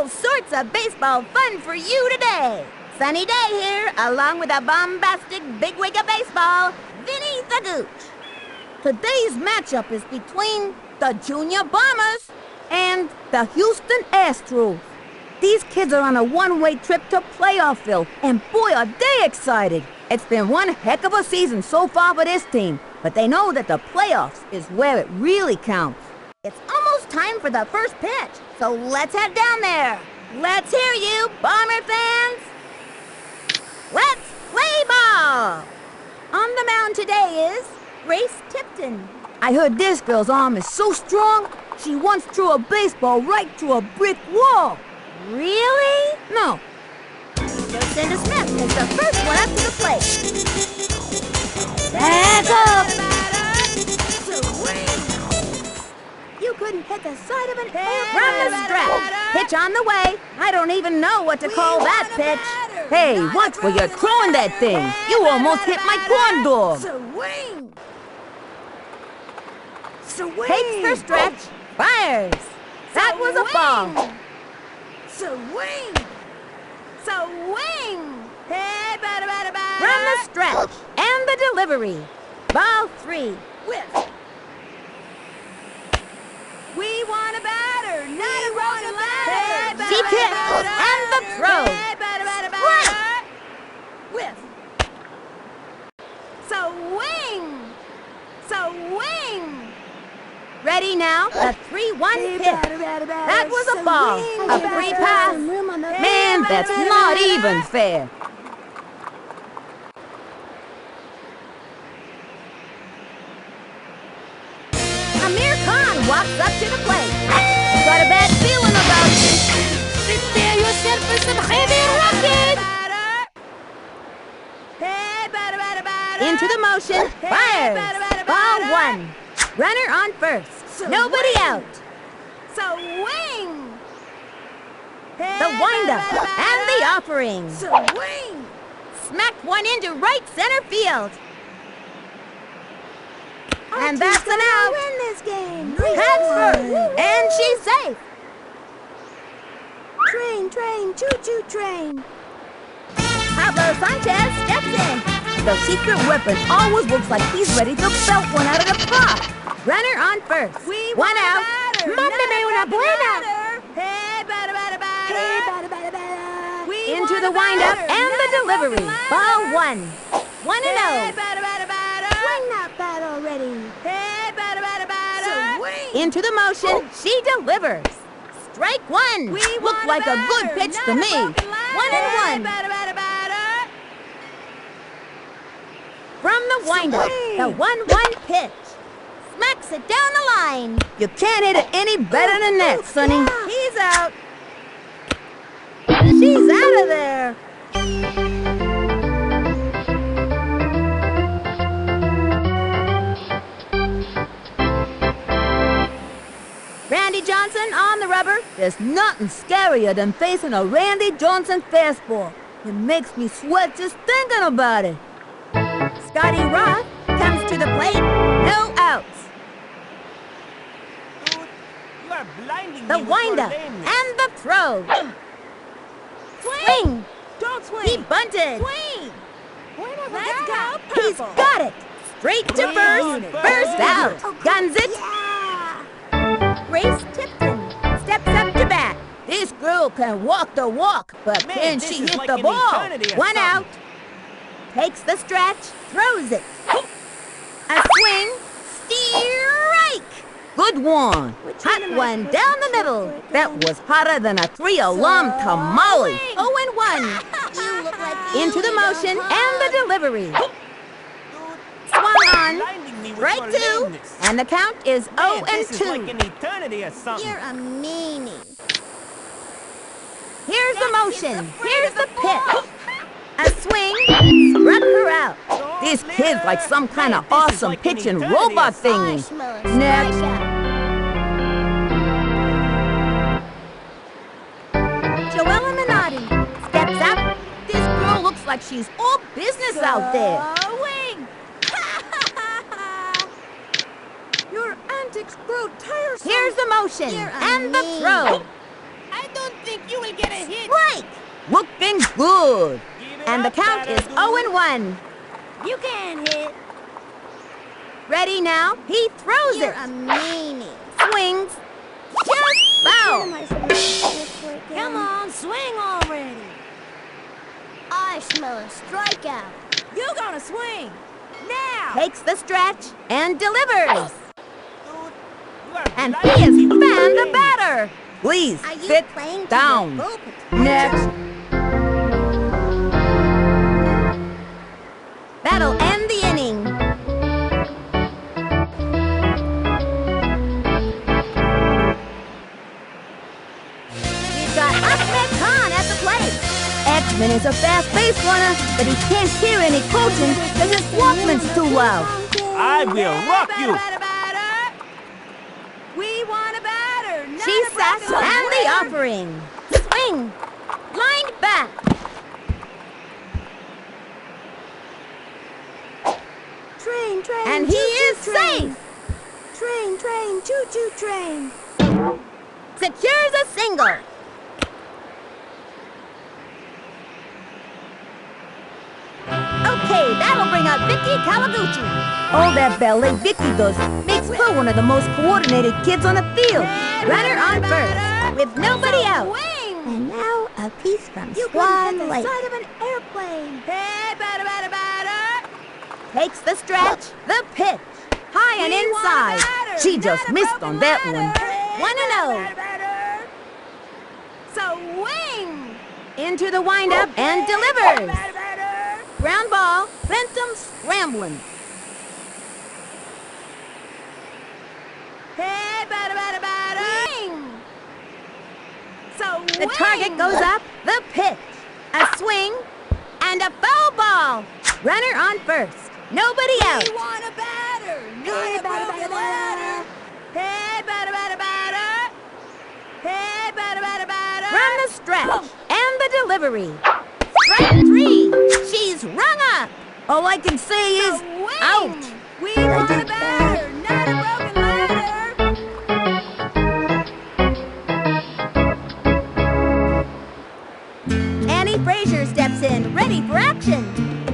all sorts of baseball fun for you today. Sunny day here, along with a bombastic bigwig of baseball, Vinny the Gooch. Today's matchup is between the Junior Bombers and the Houston Astros. These kids are on a one-way trip to Playoffville, and boy, are they excited. It's been one heck of a season so far for this team, but they know that the playoffs is where it really counts. It's almost time for the first pitch, so let's head down there. Let's hear you, Bomber fans. Let's play ball. On the mound today is Grace Tipton. I heard this girl's arm is so strong, she once threw a baseball right through a brick wall. Really? No. Lucinda Smith is the first one up to the plate. Back up! You couldn't hit the side of an air from the stretch. Pitch on the way. I don't even know what to call that pitch. Hey, watch where you're throwing that thing. You almost hit my corn dog. Swing! Swing! Takes the stretch. Fires. That was a ball. Swing! Swing! Hey, From the stretch and the delivery. Ball 3. Whip! We want a batter, not a rolling ladder. She tips and the throw. Strike! Whip! Swing! Swing! Ready now? The 3-1 pitch. That was a ball. A free pass. Man, that's not even fair. Amir Khan walks up to the plate. He's got a bad feeling about you. Prepare yourself for some heavy rocking. Into the motion. Fires. Ball 1. Runner on first. Nobody out. Swing! The windup and the offering. Swing! Smacked one into right center field. And that's an out. Win this game. Head first, and she's safe. Train, train, choo-choo train. Pablo Sanchez steps in. The secret weapon always looks like he's ready to belt one out of the park. Runner on first. One out. Mándeme una buena. Into the windup and the delivery. Ball 1. 1-0. Swing that bat already. Swing! Into the motion. She delivers. Strike 1. Looked like a good pitch to me. 1-1. From the windup, the 1-1 pitch. Smacks it down the line. You can't hit it any better than that, Sonny. He's out. She's out of there. Randy Johnson on the rubber. There's nothing scarier than facing a Randy Johnson fastball. It makes me sweat just thinking about it. Scotty Roth comes to the plate. No outs. The windup and the throw. Swing! Don't swing! He bunted. Swing! Let's go, He's purple! got it. Straight to first. First out. Guns it. Grace Tipton steps up to bat. This girl can walk the walk, but can she hit the ball? One out. Takes the stretch. Throws it. A swing. Strike! Good one. Hot one down the middle. That was hotter than a 3-alarm tamale. 0-1. Into the motion and the delivery. Swung on. Strike 2. And the count is 0-2. You're a meanie. Here's the motion. Here's the pitch. A swing. Struck her out. This kid's like some kind of awesome pitching robot thingy. Next. Joella Minotti steps up. This girl looks like she's all business out there. Going! Your antics grow tiresome. Here's the motion and the throw. I don't think you get a hit. Strike! Looking good. And the count is 0-1. You can't hit. Ready now? He throws You're it. a meanie. Swings. Just foul. Come on, swing already. I smell a strikeout. You're gonna swing. Now. Takes the stretch and delivers. And he has found the batter. Please Are you sit playing to down. your full potential? Next. That'll end the inning. We've got Ahmed Khan at the plate. Edmund is a fast base runner, but he can't hear any coaching because his Walkman's too loud. I will rock you. We want a batter. Not She a sets broken and the record. offering. Swing. Lined back. Train, train, And he is safe. Train, train, choo-choo train. Secures a single. Okay, that'll bring out Vicky Kawaguchi. All that ballet Vicky does makes her one of the most coordinated kids on the field. Runner on first, with nobody out. Swing. And now a piece from You Swan put it at the Lake. side of an airplane. Hey, batter, batter, batter. Takes the stretch, the pitch, high and We want a inside. batter, She not just a missed broken on that ladder. one. Hey, 1-0. batter, batter. Swing. Into the windup and delivers. Batter, batter. Ground ball, sent him scrambling. Hey, batter, batter, batter. Swing. The target goes up, the pitch, a swing, and a foul ball. Runner on first, nobody out. We want a batter, not Hey, a batter, broken batter, ladder. Hey, batter, batter, batter. Hey, batter, batter, batter. From the stretch and the delivery. Strike 3. She's rung up. All I can say is, Swing. ouch. We want a batter, not a broken ladder. Annie Frazier steps in, ready for action.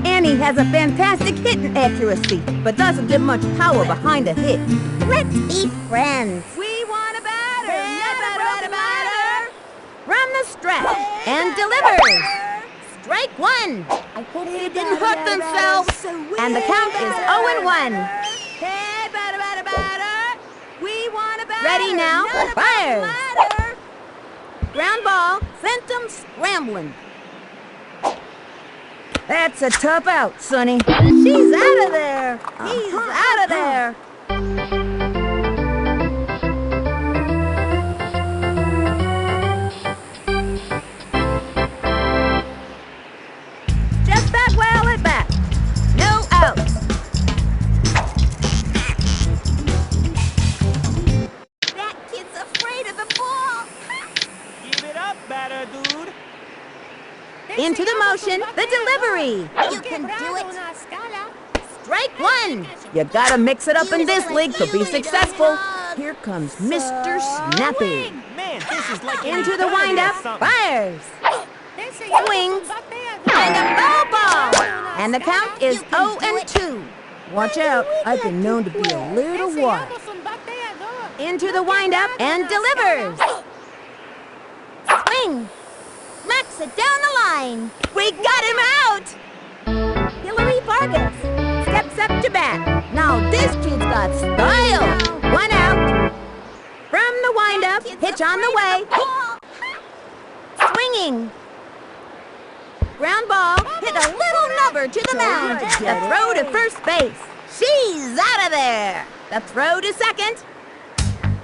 Annie has a fantastic hitting accuracy, but doesn't get much power behind a hit. Let's be friends. We want a batter, Hey, not a batter, broken batter, ladder. From the stretch Hey, and batter, delivers. batter. Strike 1. I hope they didn't Batter, hurt batter, themselves. batter. And the count is Batter, 0-1. Hey, batter, batter, batter. We want a batter. Ready now? Not a Fires. broken ladder. Ground ball sent them scrambling. That's a tough out, Sonny. She's out of there. He's out of there. Just that well at bat. No outs. That kid's afraid of the ball. Give it up, batter dude. Into the motion, the delivery. You can do it. Strike 1. You gotta mix it up in this league to be successful. Here comes Mr. Snappy. Man, this is like an Into the eternity or windup, something. fires. Swings, and a foul ball. And the count is 0-2. Watch out, I've been known to be a little wild. Into the windup and delivers. Swing. Smacks it down the line. We got him out. Hillary Vargas steps up to bat. Now this kid's got style. 1 out. From the windup, pitch on the way. Swinging. Ground ball hit a little nubber to the mound. The throw to first base. She's out of there. The throw to second.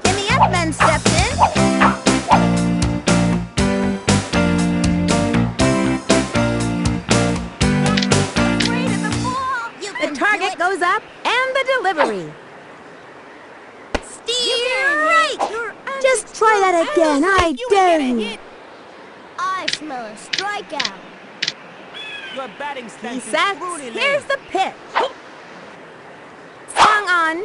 Kimmy Edmund steps in. The target goes up and the delivery. Strike! Just try that again, I dare you. I smell a strikeout. Your batting He stance is sets. truly Here's lame. the pitch. Swung on.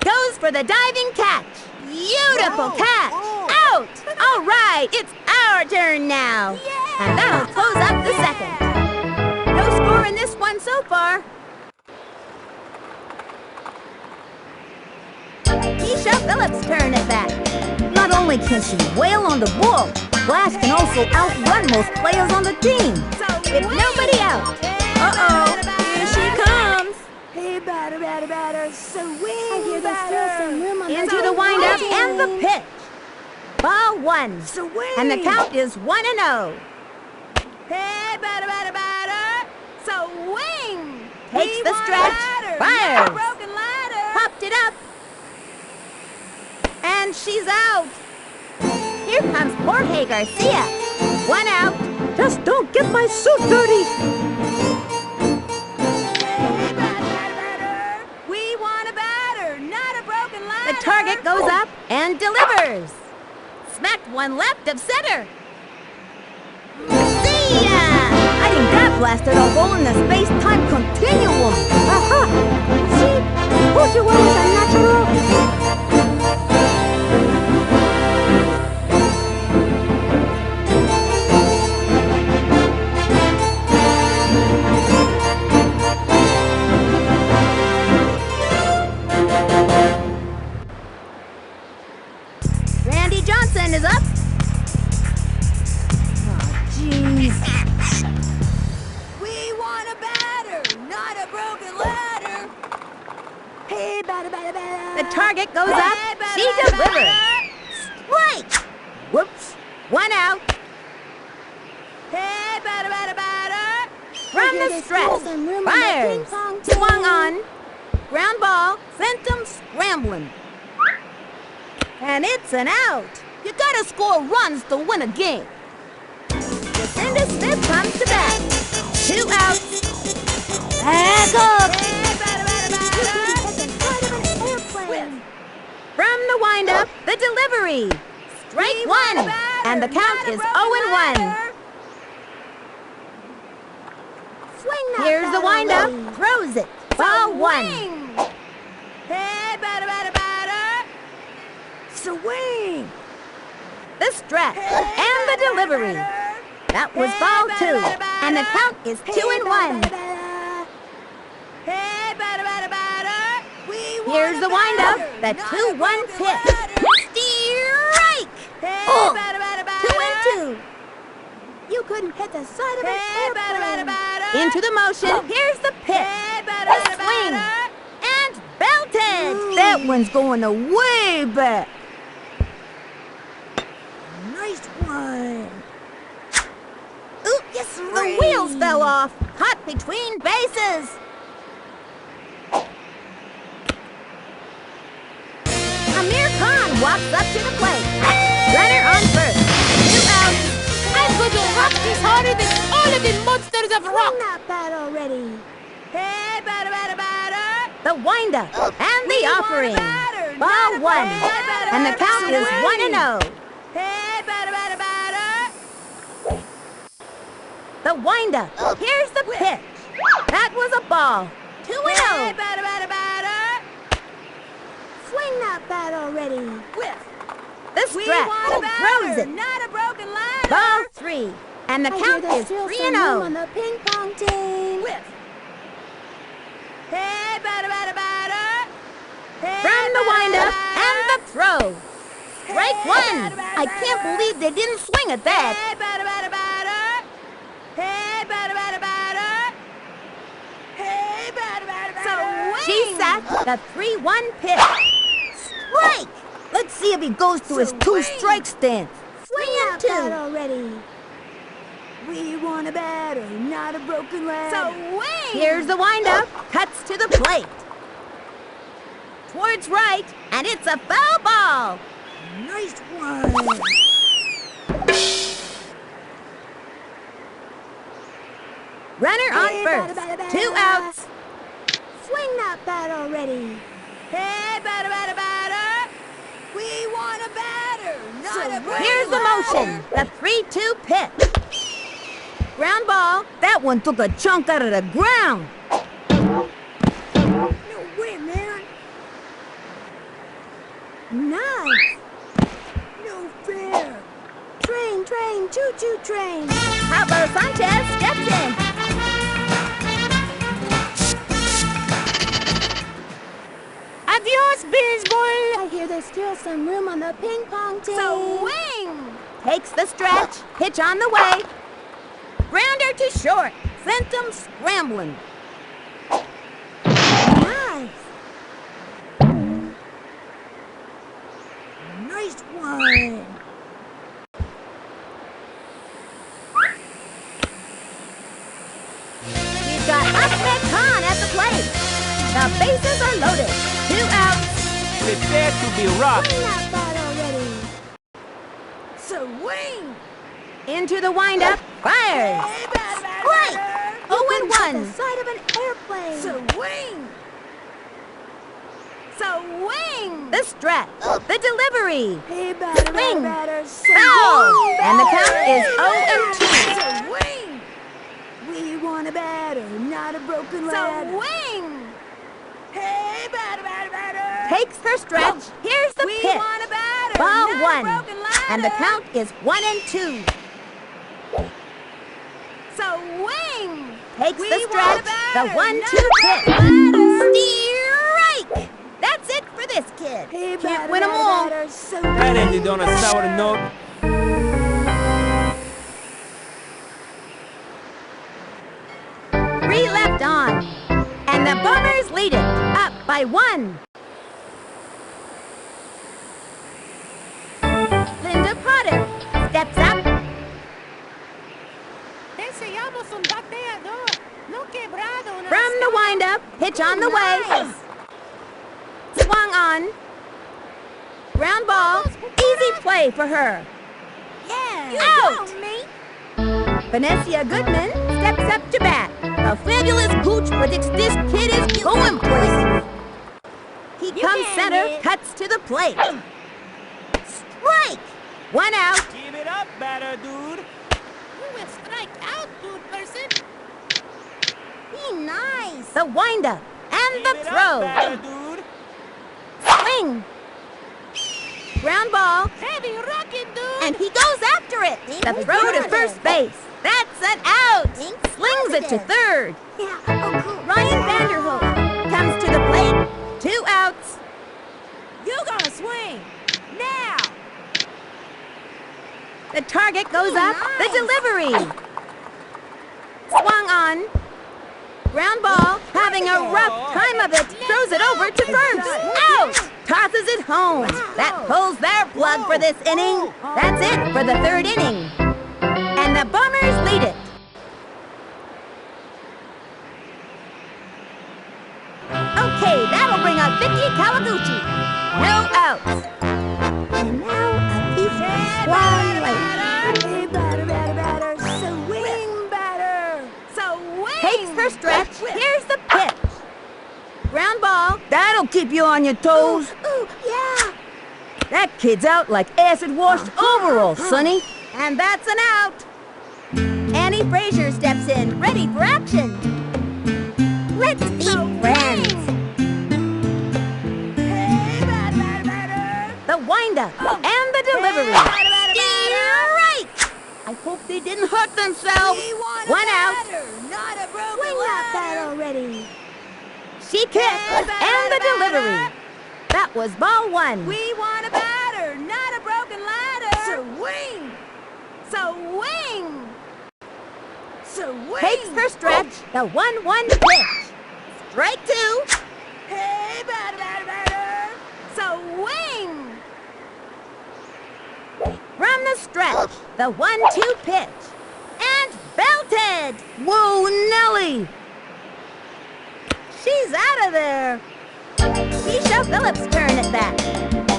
Goes for the diving catch. Beautiful catch. Out! out! All right, it's our turn now. And that'll close up the second. No score in this one so far. Keisha Phillips' turn at bat. Not only can she wail on the ball, Flash can also outrun most players on the team. With nobody out. Uh-oh, here she comes. Hey, batter, swing, I hear there's still batter. some room on the Into the windup and the pitch. Ball one. Swing. And the count is 1-0. Hey, batter, swing. Takes We the want a stretch, batter, fires. not a broken ladder. Popped it up. And she's out. Here comes Jorge Garcia. 1 out. Just don't get my suit dirty. Hey, batter. We want a batter, not a broken ladder. The target goes up and delivers. Smacked one left of center. See ya! I think that blasted a hole in the space-time continuum. Aha! See? Told you it was a natural. Randy Johnson is up. Oh, jeez. We want a batter, not a broken ladder. Hey, batter. The target goes up. Hey, batter, She batter, delivers. batter. Strike. Whoops. 1 out. Hey, batter. From the stretch. Fires. Swung on. Ground ball. Sent him scrambling. And it's an out. You gotta score runs to win a game. Lucinda Smith comes to bat. 2 outs. Back up. Hey, batter. From the windup, the delivery. Strike We want a one. batter, And the count not a is broken 0-1. ladder. Swing that Here's the windup. Throws it. Ball one. Swing. Hey, batter. Swing. The stretch Hey, and the batter, delivery. batter. That was Hey, ball batter, 2. batter, batter. And the count is 2-1. Hey, batter. We want Here's a the windup. batter, The not a 2-1 broken pitch. ladder. Strike. Hey, Oh, batter. 2-2. You couldn't hit the side of an Hey, batter. airplane. Into the motion. Here's the pitch. Hey, batter. The swing. And belted. That one's going away back. Nice one. Oops, the wheels fell off. Caught between bases. Amir Khan walks up to the plate. Runner on first. 2 outs. I'm going to rock this harder than all of the monsters of rock. Swing that bat already. Hey, batter. The windup and the We want a offering. batter, Ball not a 1. batter. And the count is Swing. 1-0. Hey, batter. The windup. Here's the pitch. That was a ball. 2-0. Hey, batter. Swing that bat already. Whiff. The We stretch. want a batter, Throws it. not a broken ladder. Ball 3. And the count is 3-0. the ping pong team. Whiff. Hey, batter. Hey, From the windup batter. and the throw. Strike Hey, 1. batter, batter, I can't batter. believe they didn't swing at that. Hey, batter. Hey, batter. Hey, batter. She sat the 3-1 pitch. Strike! Let's see if he goes to his 2 Swing. strike stance. 3-2. already. We want a batter, not a broken ladder. Swing. Here's the windup. Cuts to the plate. Towards right, and it's a foul ball. Nice one. Runner on Hey, first. batter, batter, 2 batter. outs. Swing that bat already. Hey, batter. We want a batter, not a broken Here's the motion. The 3-2 pitch. Ground ball. That one took a chunk out of the ground. No way, man. Nice. No fair. choo-choo train. Pablo Sanchez steps in. Adios, baseball. I hear there's still some room on the ping pong team. Swing! Takes the stretch. Pitch on the way. Grounder to short. Sent him scrambling. Nice. Nice one. We've got Ahmed Khan at the plate. The bases are loaded. 2 outs. Prepare to be rocked. Swing that bat already. Swing. Into the windup. Fires. Hey, batter, Strike. batter. 0 The and 1. side of an airplane. Swing. Swing. The stretch. The delivery. Hey, batter, Swing. batter, batter. Foul. Swing, And the count batter. is 0 and 2. Swing. We want a batter, not a broken ladder. Swing. Hey, batter, batter, batter. Takes her stretch. Here's the We pitch. want a batter, Ball not 1. a broken ladder. And the count is 1 and 2. Swing. Takes We the want a stretch. batter, The 1-2 not a pitch. broken Strike. That's it for this kid. Hey, Can't batter, win 'em batter, all. batter, so That ended on a sour note. 3 left on. And the Bombers lead it. Up by 1. Linda Potter steps up. Deseamos un bateador. No quebrado. From the windup, pitch on the way. Nice. Swung on. Ground ball. Easy play for her. Yeah. Out. Go, mate. Vanessa Goodman steps up to bat. The fabulous Gooch predicts this kid is going places. He comes can center, hit. cuts to the plate. Strike! 1 out. Give it up, batter dude. You will strike out, dude person. Be nice. The windup and Give the it up, throw. batter dude. Swing. Ground ball. Heavy rocking, dude. And he goes after it. The throw to positive. first base. That's an out. Think Slings it to positive. third. Yeah. Oh, cool. Ryan Vanderhoof comes to the plate. 2 outs. You gonna swing now. The target goes up. The Nice. delivery. Swung on. Ground ball. Having a rough time of it. Throws it over to first. Out. Tosses it home. That pulls their plug for this inning. That's it for the 3rd inning. And the Bombers lead it. Okay, that'll bring up Vicky Kawaguchi. No outs. And now a piece of twilight. Hey, batter, batter, batter. Swing, batter. Swing. Takes her stretch. Here's the pitch. Ground ball. That'll keep you on your toes. Ooh, yeah. That kid's out like acid-washed overalls, Sonny. And that's an out. Annie Frazier steps in, ready for action. Let's be friends. Hey, batter, batter, batter. The windup and the delivery. Batter, batter, batter. Strike! I hope they didn't hurt themselves. We want 1 a out. batter, not a broken Swing that bat already. She kicks and the delivery. That was ball 1. We want a batter, not a broken ladder. Swing. Swing. Swing. Takes her stretch. The 1-1 pitch. Strike 2. Hey, batter, batter, batter. Swing. From the stretch, the 1-2 pitch. And belted! Whoa, Nelly! She's out of there. Keisha Phillips' turn at bat.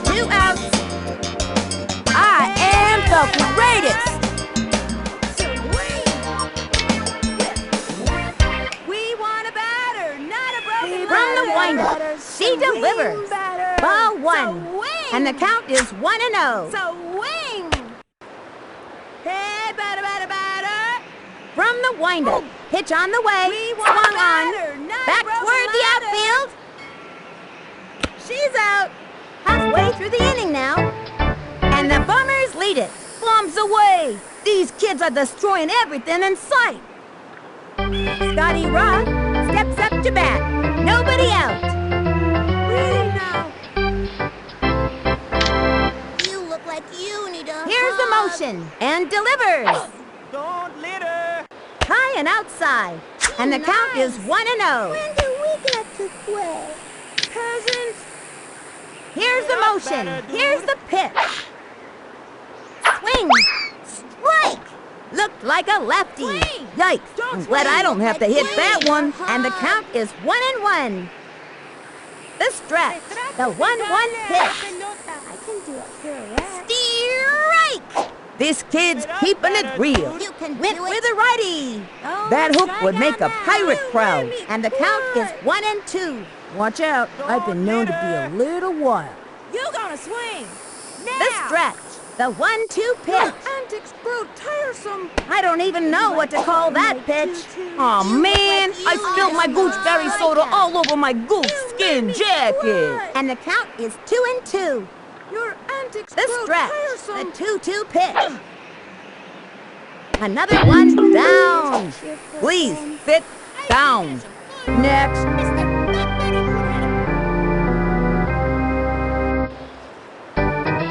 2 outs. I am the greatest! We want a batter, not a broken From the ladder. windup, she delivers. Batter. Ball 1. Swing. And the count is 1-0. Swing. Hey, batter, batter, batter. From the windup, pitch on the way. We want Swung a batter, on. not a Back broken toward the ladder. outfield. She's out. Halfway through the inning now. And the Bombers lead it. Bombs away. These kids are destroying everything in sight. Scotty Rock steps up to bat. Nobody out. Really now? You look like you need a Here's the hug. motion and delivers. Don't litter. High and outside. And the count is 1-0. When do we get to play? Peasants. Here's the motion. Better, dude. Here's the pitch. Swing. Strike. Looked like a lefty. Swing. Yikes. I'm glad I don't have to hit that one. And the count is 1-1. The stretch. The 1-1 pitch. I can do a pirouette. Strike. This kid's keeping it real. You can Went do it. with a righty. Oh, That hook strike would make a out now. pirate crowd. Very And the count is good. 1-2. Watch out. I've been known to be a little wild. You gonna swing. Now. The stretch. The 1-2 pitch. Antics grow tiresome. I don't even know what to call that pitch. Aw, man. I spilled my gooseberry soda all over my goose skin jacket. And the count is 2-2. Your antics The grow stretch. tiresome. The 2-2 pitch. Another one down. Please sit down. Next.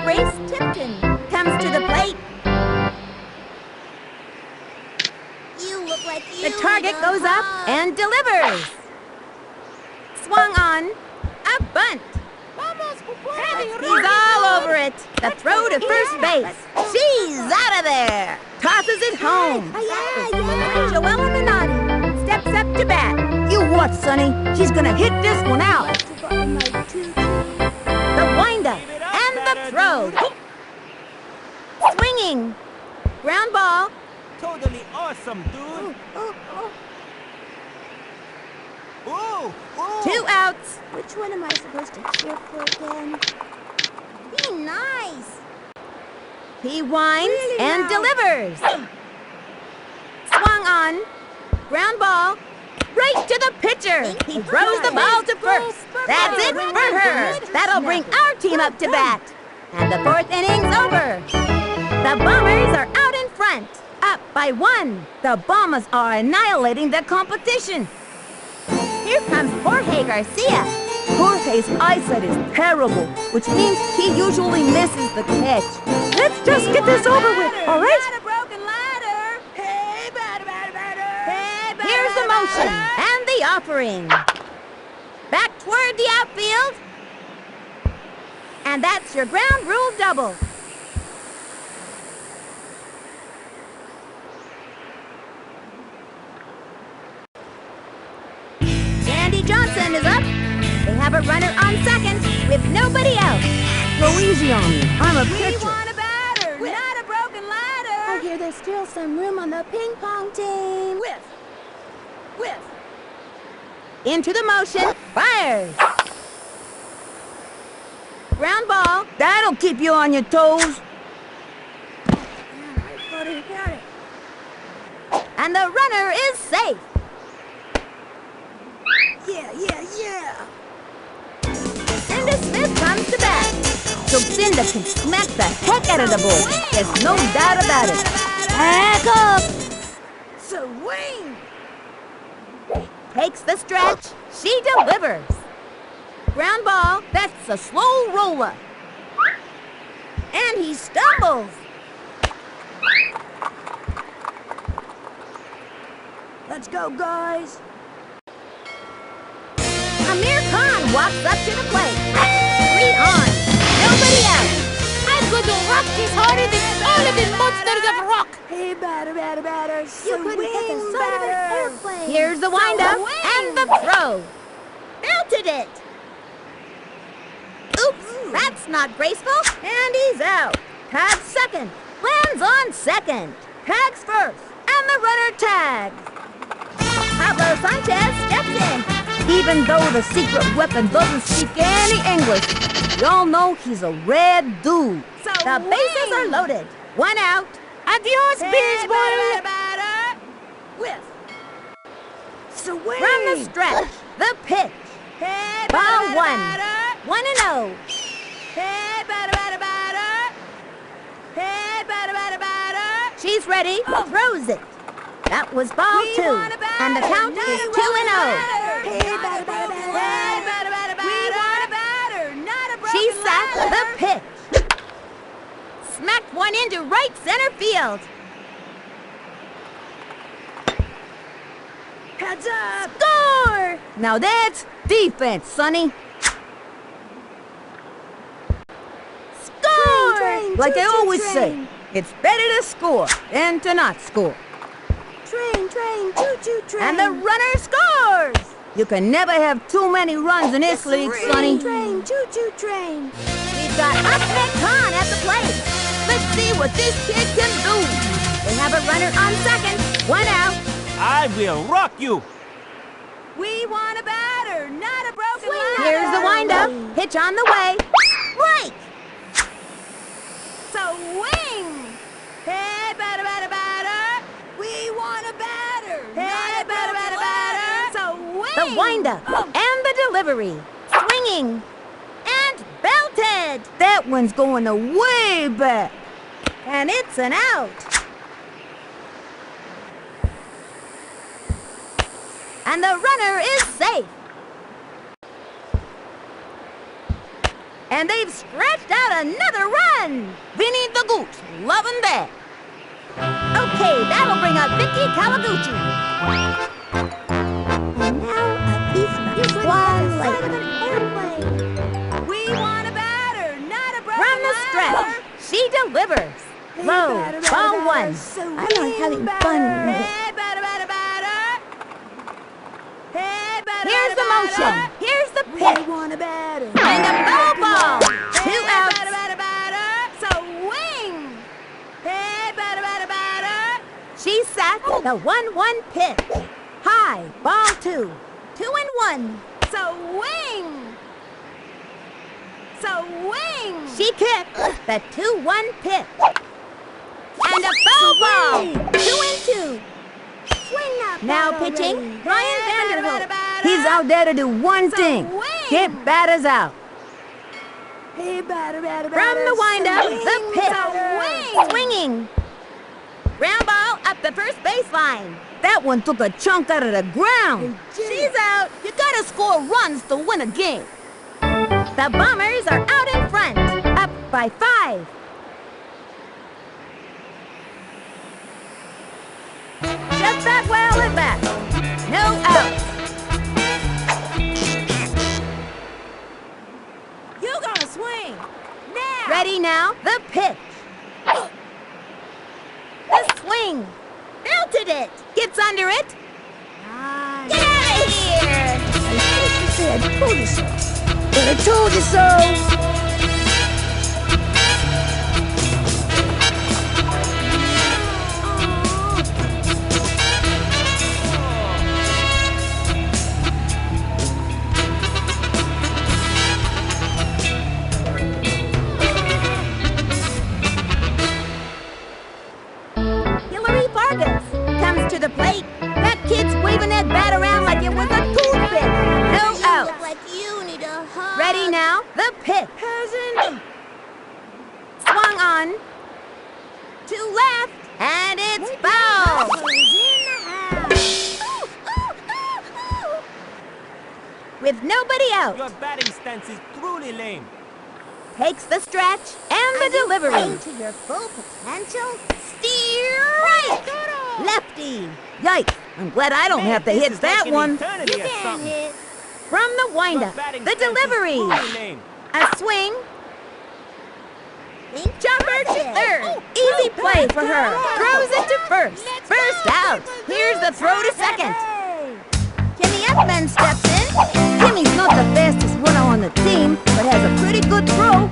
Grace Tipton comes to the plate. You look like you The target need a goes up hug. and delivers. Swung on. A bunt. He's all over it. The throw to first base. She's out of there. Tosses it home. Joella Minotti steps up to bat. You watch, Sonny. She's gonna hit this one out. The windup and the throw. Swinging. Ground ball. Totally awesome, dude. Ooh, ooh. 2 outs. Which one am I supposed to cheer for again? Be nice. He winds Really and now? delivers. Swung on. Ground ball. Right to the pitcher. He throws the ball to first. That's it for her. That'll bring our team up to bat. And the 4th inning's over. The Bombers are out in front. Up by 1. The Bombers are annihilating the competition. Here comes Jorge Garcia. Jorge's eyesight is terrible, which means he usually misses the catch. Let's just get this over with, all right? Here's the motion and the offering. Back toward the outfield. And that's your ground rule double. Sandy Johnson is up. They have a runner on second with nobody out. Go easy on me. I'm a pitcher. We want a batter, not a broken ladder. I hear there's still some room on the ping pong team. Whiff. Into the motion. Fires. Ground ball. That'll keep you on your toes. And the runner is safe. Yeah. Cinda Smith comes to bat. So Cinda can smack the heck out of the ball. There's no doubt about it. Back up. Swing. Takes the stretch. She delivers. Ground ball. That's a slow roller. And he stumbles. Let's go, guys. Amir Khan walks up to the plate. 3 on. Nobody out. I'm going to rock this harder than all of the monsters of rock. Hey, batter. You couldn't hit the Swing, side of an batter. airplane. Here's the windup and the throw. Belted it. Oops, that's not graceful. And he's out. Tags second. Lands on second. Tags first. And the runner tags. Pablo Sanchez steps in. Even though the secret weapon doesn't speak any English, we all know he's a red dude. The bases are loaded. 1 out. Adios, baseball. Whiff. Swing. From the stretch, the pitch. Ball 1. 1-0. She's is ready, throws it. That was ball We 2, want a batter, and the count not is a 2-0. broken ladder. Hey, batter, batter, batter. We want a batter, not a broken She set the ladder. pitch. Smacked one into right center field. Heads up. Score! Now that's defense, Sonny. Score! Train, Like I choo-choo always train. say, it's better to score than to not score. Train, train, choo-choo train. And the runner scores! You can never have too many runs in this league, Sonny. Train, choo-choo train. We've got Ahmed Khan at the plate. Let's see what this kid can do. They have a runner on second. 1 out. I will rock you. We want a batter, not a broken ladder. Here's the windup. Pitch on the way. Strike! So wing. Hey, batter, batter, batter. We want a batter, not a batter, batter, batter. So wing. The windup and the delivery. Swinging. And belted. That one's going way back. And it's an out. And the runner is safe. And they've scratched out another run. Vinny the Goose, loving that. Okay, that'll bring up Vicky Kawaguchi. And now a piece of airplane. We want a batter, not a broken From the ladder. stretch, she delivers. Hey, Low, batter, batter, ball batter. 1. So I'm not having batter. fun. Hey, batter, batter, batter. Hey, batter, Here's the batter, motion. batter. Here's the We pitch. want a batter. And a foul ball. 2 Hey, outs. batter, batter, batter. So wing. Hey, batter, batter, batter. She set the 1-1 pitch. High, ball 2. 2-1. So wing. So wing. She kicked the 2-1 pitch. And a foul ball. 2-2. Swing that Now bat pitching, already. Ryan Hey, batter, Vanderbilt. batter, batter. He's out there to do one thing. wing. Get batters out. Hey, batter, batter, From batter. the windup, Swing, the pitch. batter. Swinging. Ground ball up the first baseline. That one took a chunk out of the ground. She's out. You gotta score runs to win a game. The Bombers are out in front, up by 5. Just that well at bat. No outs. You gonna swing. Now. Ready now, the pitch. The swing. Belted it. Gets under it. Get out of here. I told you so. But I told you so. Hillary Vargas comes to the plate. That kid's waving that bat around like it was a toothpick. No outs. Like you need a hug. Ready now, the pitch. Peasant. Swung on. To left. And it's foul. With nobody out. Your batting stance is truly lame. Takes the stretch and the delivery. Playing to your full potential. Steer right. Lefty. Yikes. I'm glad I don't have to This hit is that like an one. eternity You or can something. hit. From the Your windup. batting The stance is delivery. truly lame. A swing. Think Jumper to positive. third. Easy play for her. Throws it to first. First out. Here's the throw to second. Hey. Kimmy Ekman steps in. Kimmy's not the fastest runner on the team, but has a pretty good throw.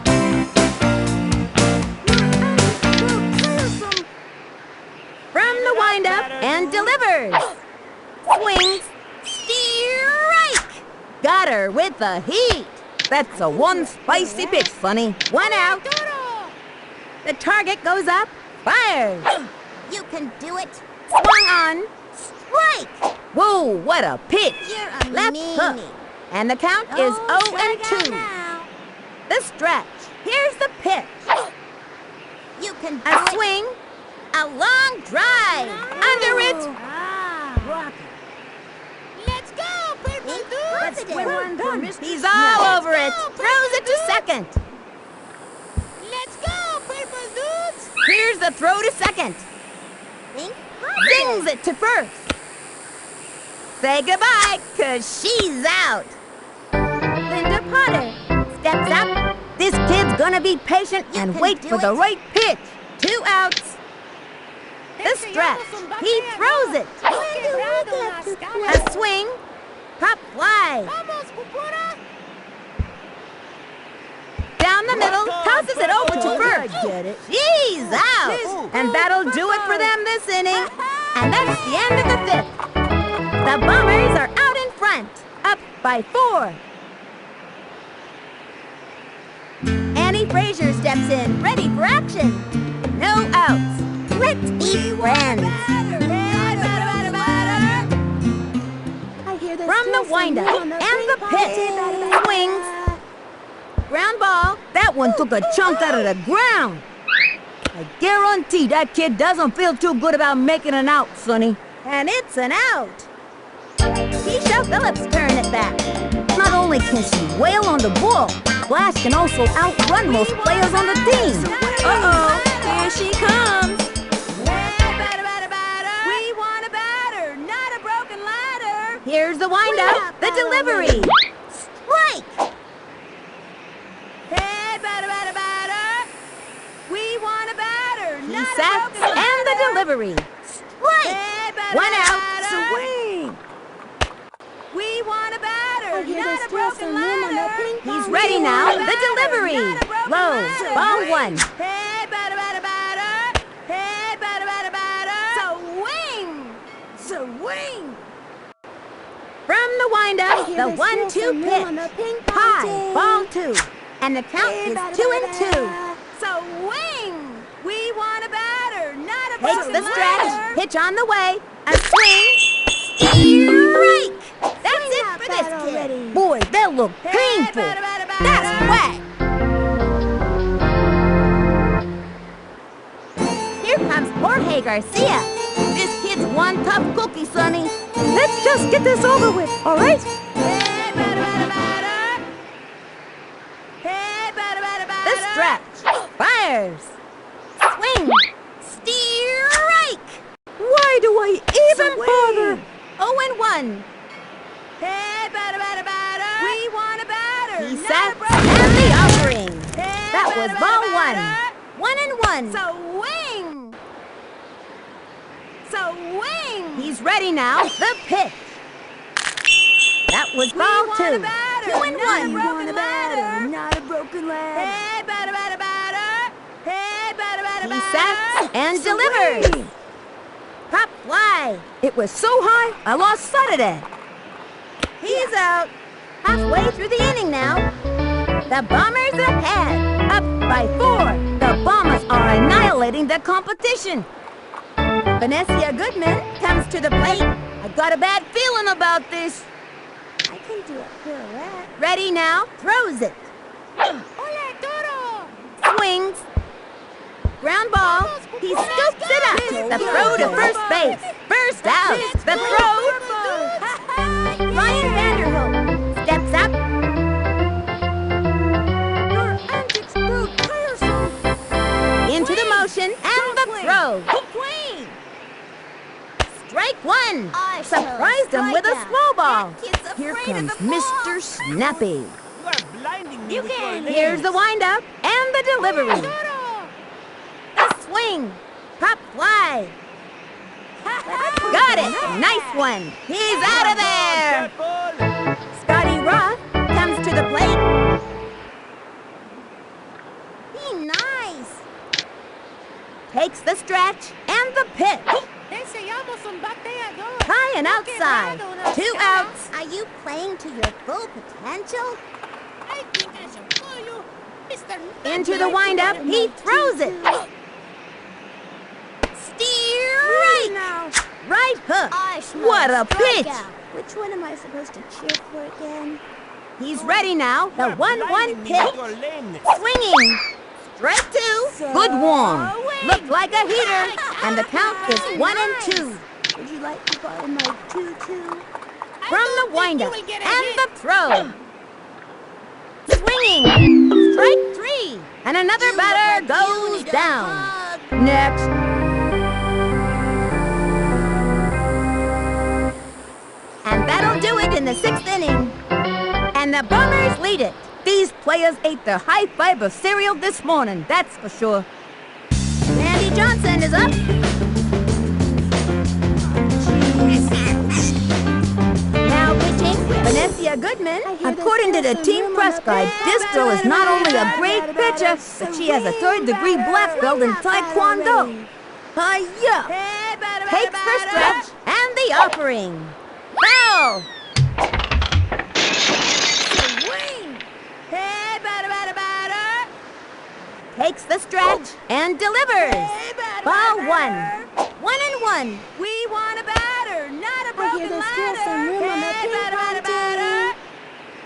From the windup and delivers. Swings. Strike. Got her with the heat. That's a one spicy pitch, Sonny. 1 out. The target goes up. Fires. You can do it. Swung on. Strike. Whoa, what a pitch. You're a Left meanie. hook. And the count is Oh, strike out 0-2. now. The stretch. Here's the pitch. You can do A it. swing. A long drive. Under it. Rocket. Let's go, purple dudes! Let's win one for Mr. He's all over it. Throws it to second. Let's go, purple dudes! Here's the throw to second. Zings it to first. Say goodbye, 'cause she's out. Linda Potter steps up. This kid's gonna be patient and wait for the right pitch. 2 outs. The stretch. He throws it. A swing. Pop fly. Vamos, Pupura! Down the middle. Tosses it over to first. Get it. She's out. And that'll do it for them this inning. And that's the end of the 5th. The Bombers are out in front. Up by 4. Annie Frazier steps in, ready for action. No outs. Let's be friends. From the windup and the pitch. Swings. Ground ball. That one took a chunk out of the ground. I guarantee that kid doesn't feel too good about making an out, Sonny. And it's an out. Keisha Phillips turn it back. Not only can she wail on the ball, Flash can also outrun most players on the team. Uh-oh, here she comes. We want a batter, not a broken ladder. Here's the windup, the delivery. Strike! Hey, batter, batter, batter. We want a batter, not a broken ladder. And the delivery. Strike! One out. Swing! We want a batter, not a broken ladder. He's ready now. The delivery. Low. Ball 1. Hey, batter, batter, batter. Hey, batter, batter, batter. Swing! Swing! From the windup, the 1-2 pitch. High. Ball 2. And the count is 2-2. Swing! We want a batter, not a broken ladder. Takes the stretch. Pitch on the way. A swing. Strike! That's it for this kid. Boy, that looked painful. That's whack. Here comes Jorge Garcia. This kid's one tough cookie, Sonny. Let's just get this over with, all right? Hey, batter, batter, batter. Hey, batter, batter, batter. The stretch. Fires. Swing. Strike. Why do I even bother? 0-1. Hey, batter, batter, batter. We want a batter. He sets and the offering. That was ball 1. 1-1. Swing. Swing. He's ready now. The pitch. That was ball 2. 2-1. We want a batter, not a broken leg. Hey, batter, batter, batter. Hey, batter, batter, batter. He sets and delivers. Pop fly. It was so high, I lost sight of it. He's out. Halfway through the inning now. The Bombers ahead. Up by 4. The Bombers are annihilating the competition. Vanessa Goodman comes to the plate. I got a bad feeling about this. I can do a pirouette. Ready now. Throws it. Hola, Toro! Swings. Ground ball. He scoops it up. The throw to first base. First out. The throw. Ryan Vanderhoek steps up. Your antics grew tiresome. Into the motion and the throw. Strike 1. Surprised him with a small ball. Here comes Mr. Snappy. You are blinding me with your legs. Here's the windup and the delivery. The swing. Pop fly. Got it. Nice one. He's out of there. Scotty Roth comes to the plate. Be nice. Takes the stretch and the pitch. High and outside. 2 outs. Are you playing to your full potential? I think I shall call you Mr. Into the windup. He throws it. Strike. Right hook. What a pitch. Which one am I supposed to cheer for again? He's ready now. The 1-1 pitch. Your lameness. Swinging. Strike 2. Good one. Looked like a heater. And the count is 1-2. Would you like to buy my tutu? From the windup and the throw. Swinging. Strike 3. And another batter goes down. Next. And that'll do it in the 6th inning. And the Bombers lead it. These players ate their high fiber cereal this morning, that's for sure. Randy Johnson is up. Now pitching, Vanessa Goodman. According to the team press guide, this girl is not only a great pitcher, but she has a 3rd-degree black belt in Taekwondo. Hi-ya! Takes her stretch and the offering. Foul! Takes the stretch and delivers. Ball 1. 1-1. We want a batter, not a broken ladder.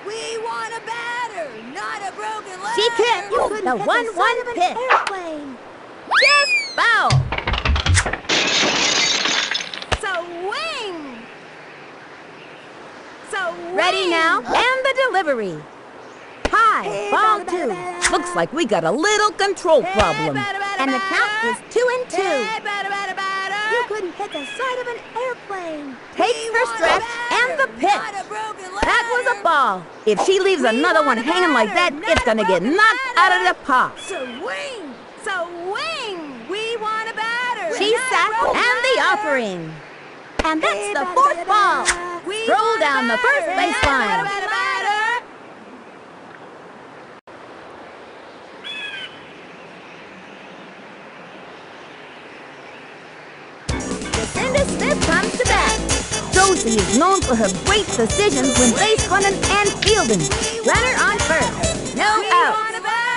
We want a batter, not a broken ladder. She kicked the 1-1 pitch. Airplane. Just foul. Swing. Ready now, and the delivery. High, ball 2. Looks like we got a little control problem. And the count is 2-2. You couldn't hit the side of an airplane. Takes her stretch and the pitch. That was a ball. If she leaves another one hanging like that, it's gonna get knocked out of the park. Swing. We want a batter. She sat and the offering. And that's the 4th ball. Roll down the first baseline. Smith comes to bat. Josie is known for her great decisions when base running and fielding. Runner on first. No out.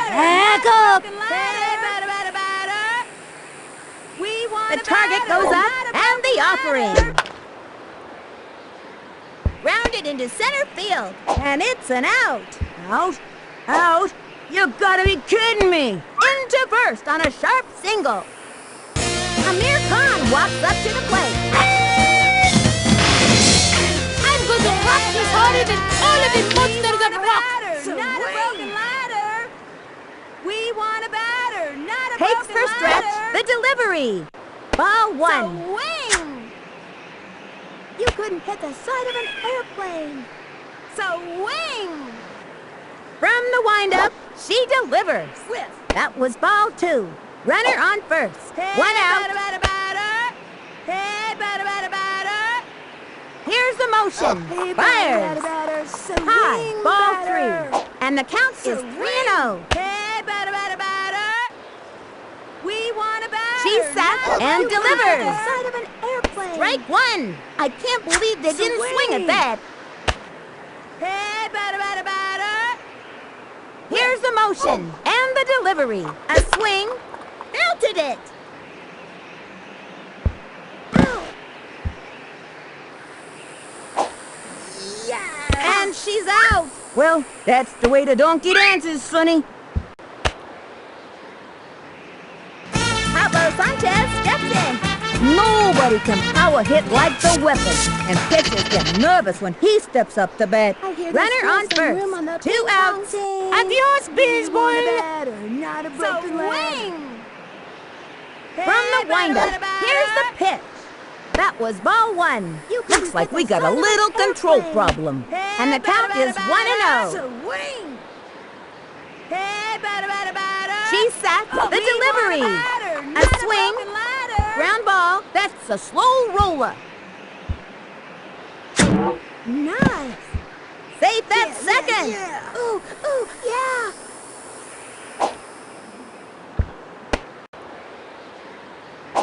Back up. The target goes up and the offering. Grounded into center field. And it's an out. Out. You gotta be kidding me. Into first on a sharp single. Amir Khan walks up to the plate. I'm going to rock this harder than all of the monsters of rock. Not a broken ladder. We want a batter, not a Takes broken her stretch, ladder. the delivery. Ball 1. Swing. You couldn't hit the side of an airplane. Swing. From the windup, she delivers. That was ball 2. Runner on first. 1 out. Here's the motion. Fires. High. Ball 3. And the count is 3-0. We want a batter. She sat and delivers. The side of an airplane. Strike 1. I can't believe they didn't swing at that. Here's the motion and the delivery. A swing. Belted it. Yeah. And she's out. Well, that's the way the donkey dances, Sonny. Pablo Sanchez steps in. Nobody can power hit like the weapon. And pitchers get nervous when he steps up to bat. Runner on first. 2 outs. Adios, baseball. Not a broken ladder. From the windup, here's the pitch. That was ball 1. Looks like we got a little control problem. And the count is 1-0. Swing. She sat the delivery. A swing. Ground ball. That's a slow roller. Nice. Safe at second. Yeah. Ooh, yeah.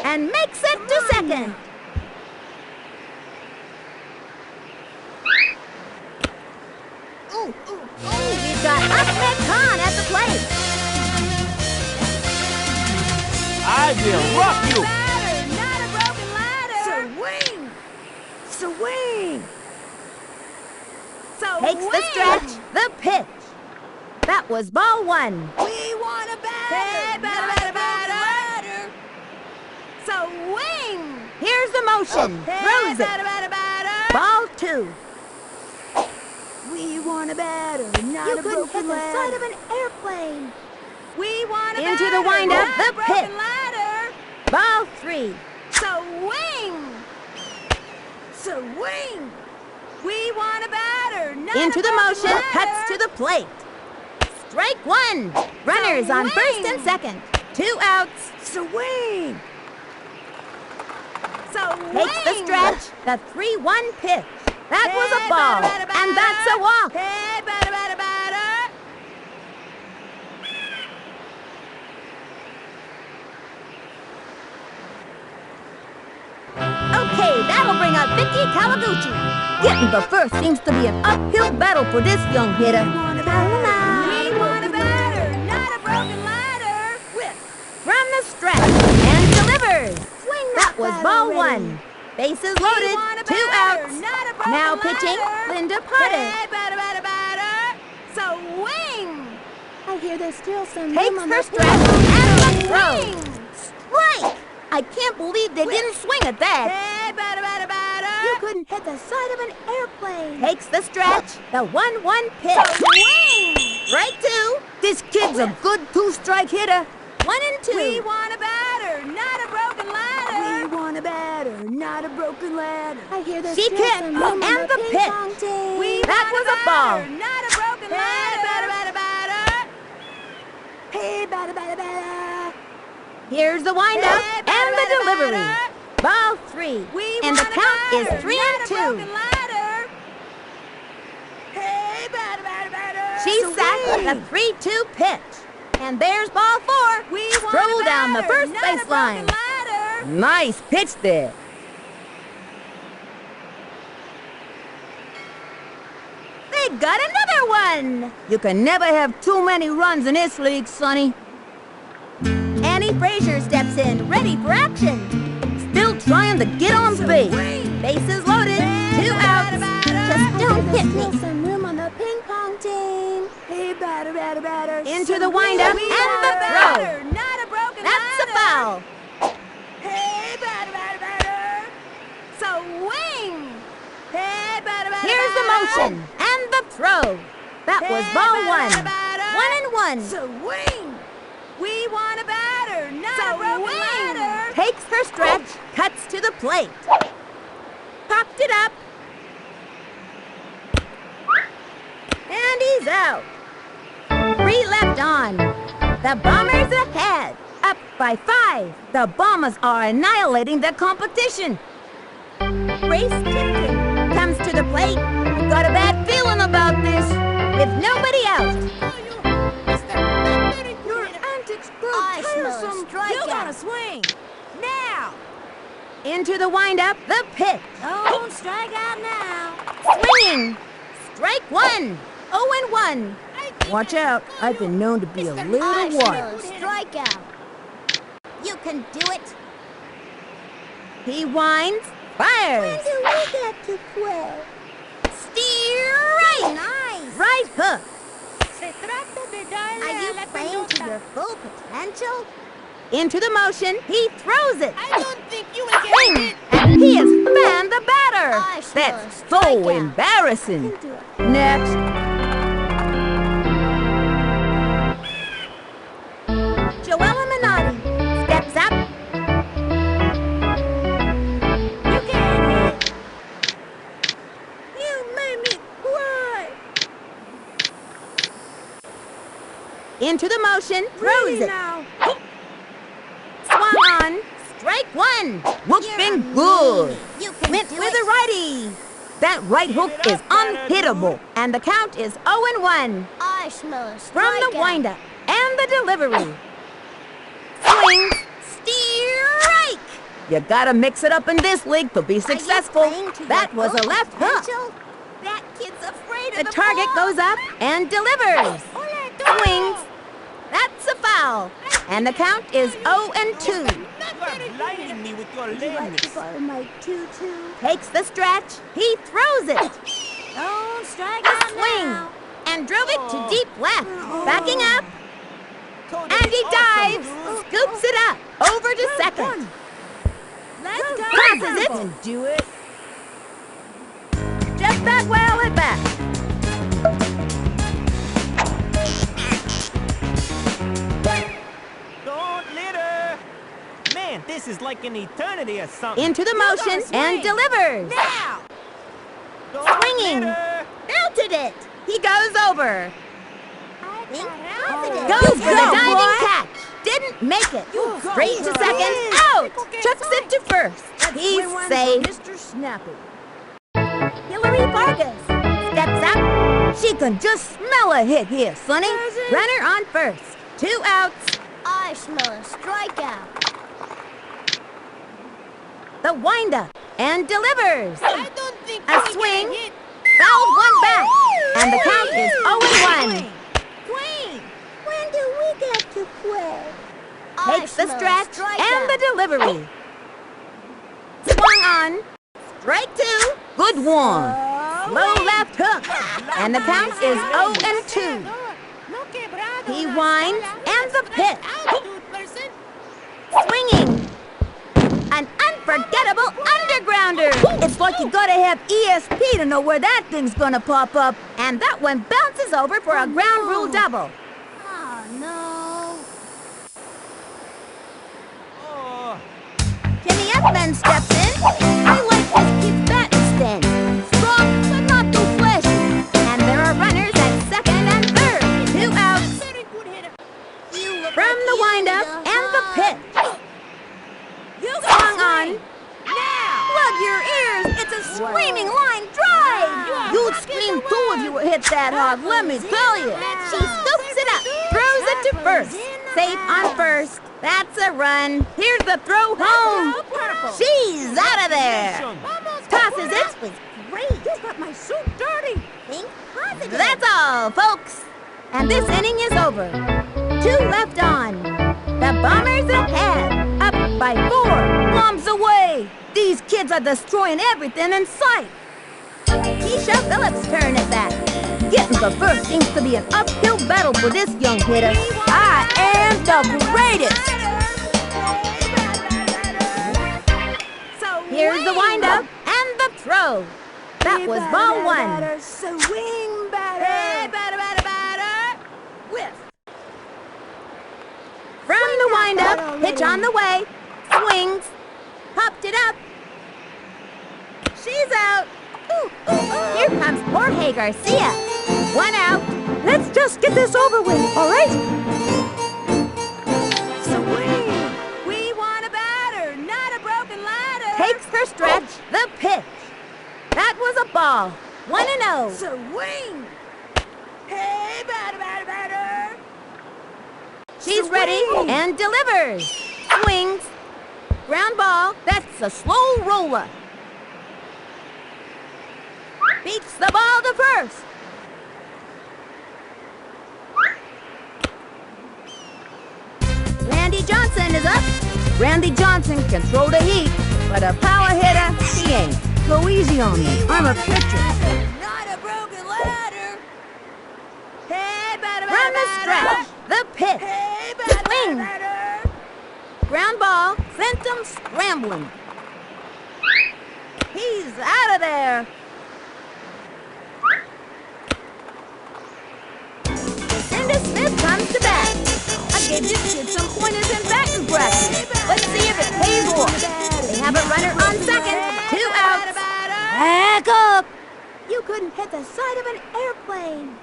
And makes it to second. We've got Ahmed Khan at the plate. I will rock you. Not a broken ladder. Swing. Takes the stretch, the pitch. That was ball 1. We want a batter. Not a broken ladder. Swing! Here's the motion. Throws it. Ball 2. We want a batter, not You a couldn't hit broken the side ladder. of an airplane. We want a Into batter, the windup, not the a broken pitch. ladder. Ball 3. Swing! Swing! We want a batter, not Into a the broken motion, ladder. cuts to the plate. Strike 1. Runners on first and second. 2 outs. Swing! Swing! Takes the stretch. The 3-1 pitch. That was a ball, and that's a walk. Hey, batter, batter, batter. Okay, that'll bring up Vicky Kawaguchi. Getting the first seems to be an uphill battle for this young hitter. We want a batter, not a broken ladder. Whip. From the stretch, and delivers. Swing That was bat ball already. 1. Bases We loaded, want a 2 batter, outs. not a broken Now pitching, ladder. Linda Potter. Hey, batter, batter, batter. Swing! I hear there's still some room Takes on her the stretch, and the throw. Swing! Strike! I can't believe they didn't swing at that. Hey, batter, batter, batter. You couldn't hit the side of an airplane. Takes the stretch, the 1-1 pitch. Swing! Strike 2. This kid's a good 2-strike hitter. 1 and 2. We want a batter, not a broken ladder. We want a batter, not a broken ladder. I hear there's still some room on and the the pitch. pong team. We That want was a ball. batter, not a broken ladder. Batter, batter, batter. Hey, batter, batter, batter. Here's the windup Hey, and batter, the batter, delivery. batter. Ball 3. We And the want a count batter, is 3 not and a 2. broken ladder. Hey, batter, batter, batter. She sat Swing. the 3-2 pitch. And there's ball 4. We want Stroll a down the batter, first not a base line. broken ladder. Nice pitch there. They got another one. You can never have too many runs in this league, Sonny. Annie Frazier steps in, ready for action. Still trying to get on base. Bases loaded, 2 outs. Just don't hit me. Some room on the ping pong team. Hey, batter, batter, batter. Into the windup and the throw. Not a broken That's a ladder. foul. Hey, batter, batter, batter. Swing. Hey, batter, batter, Here's the motion and the throw. That was ball 1. 1 and 1. Swing. We want a batter, not a broken ladder. Takes her stretch, cuts to the plate. Popped it up. And he's out. 3 left on. The Bombers ahead. Up by 5. The Bombers are annihilating the competition. Grace Tipton comes to the plate. Got a bad feeling about this. With nobody out. Your antics grow I smell a tiresome. strikeout. You gotta swing. Now. Into the windup, the pitch. Don't strike out now. Swinging. Strike 1. 0-1. Watch out. I've been known to be a little wild. Strikeout. You can do it. He winds, fires. do we get to play? Steer right. Nice. Right hook. Are you playing to your full potential? Into the motion, he throws it. I don't think you will get Swing, it. and he has fanned the batter. I smell a That's so strikeout. embarrassing. Do it. Next. Joella Minotti steps up. You can hit. You made me cry. Into the motion, throws Ready it. now. Swung on. Strike 1. Whooping good. You can Went do with it. a righty. That right hook is unhittable. And the count is 0-1. I smell a From the strikeout. windup and the delivery. Swings. Strike. You gotta mix it up in this league to be successful. playing to That your was a full left hook. potential? That kid's afraid The of the target ball. goes up and delivers. Swings. That's a foul. And the count is 0-2. You are blinding me with your Would you like to lameness. borrow my tutu? Takes the stretch. He throws it. Don't strike A out swing. now. And drove it to deep left. Oh. Backing up. Tony, And he awesome, dives. dude. Scoops it up. Over to second. Let's go. Passes it. Can do it. Just that well at bat. Don't litter. Man, this is like an eternity or something. Into the motion and delivers. Now. Don't Swinging. litter. Belted it. He goes over. Positive. Goes for the Go, diving boy. catch. Didn't make it. You go. Straight to second. Out. Chucks it to first. He's Win one safe. for Mr. Snappy. Hillary Vargas steps up. She can just smell a hit here, Sonny. Runner on first. 2 outs. I smell a strikeout. The windup and delivers. I don't think A we swing. can hit. Fouled one back. And the count is 0-1. Queen. When do we get to play? Takes the stretch and the delivery. Swung on. Strike 2. Good one. Low left hook. And the count is 0-2. No quebrado. He winds and the pitch. Out, dude, person. Swinging. An unforgettable undergrounder. It's like you gotta have ESP to know where that thing's gonna pop up. And that one bounces over for a ground rule double. Oh, no. Oh, Timmy Edman steps in. I like this kid's batting stance. Strong, but not too flashy. And there are runners at second and third. 2 outs. Very good hitter. From the windup and the pitch. Swung on. Plug your ears. It's a screaming line drive. You'd scream too if you were hit that hard, let me tell you. She scoops it up, throws it to first. Safe on first. That's a run. Here's the throw home. She's out of there. Tosses it. That was great. You got my suit dirty. Think positive. That's all, folks. And this inning is over. 2 left on. The Bombers ahead. Up by 4. Bombs away. These kids are destroying everything in sight. Keisha Phillips' turn at bat. Getting the first seems to be an uphill battle for this young hitter. I am the greatest. Here's the windup and the throw. That was ball 1. Swing batter. Hey, batter, batter, batter. Whiff. From the windup, pitch on the way. Swings. Popped it up. She's out. Ooh, ooh, ooh. Here comes Jorge Garcia. 1 out. Let's just get this over with, all right? Swing. We want a batter, not a broken ladder. Takes her stretch. The pitch. That was a ball. 1-0. Swing. Hey, batter, batter, batter. She's ready and delivers. Swings. Ground ball. That's a slow roller. Beats the ball to first. Randy Johnson is up. Randy Johnson can throw the heat, but a power hitter, he ain't. Go easy on me. I'm a pitcher. Not a broken ladder. Hey, batter, From the stretch, the pitch. Hey, batter, Swing. batter. Ground ball sent him scrambling. He's out of there. Cindy Smith comes to bat. I gave this kid some pointers in batting practice. Let's see if it pays off. They have a runner on second. 2 outs. Back up. You couldn't hit the side of an airplane.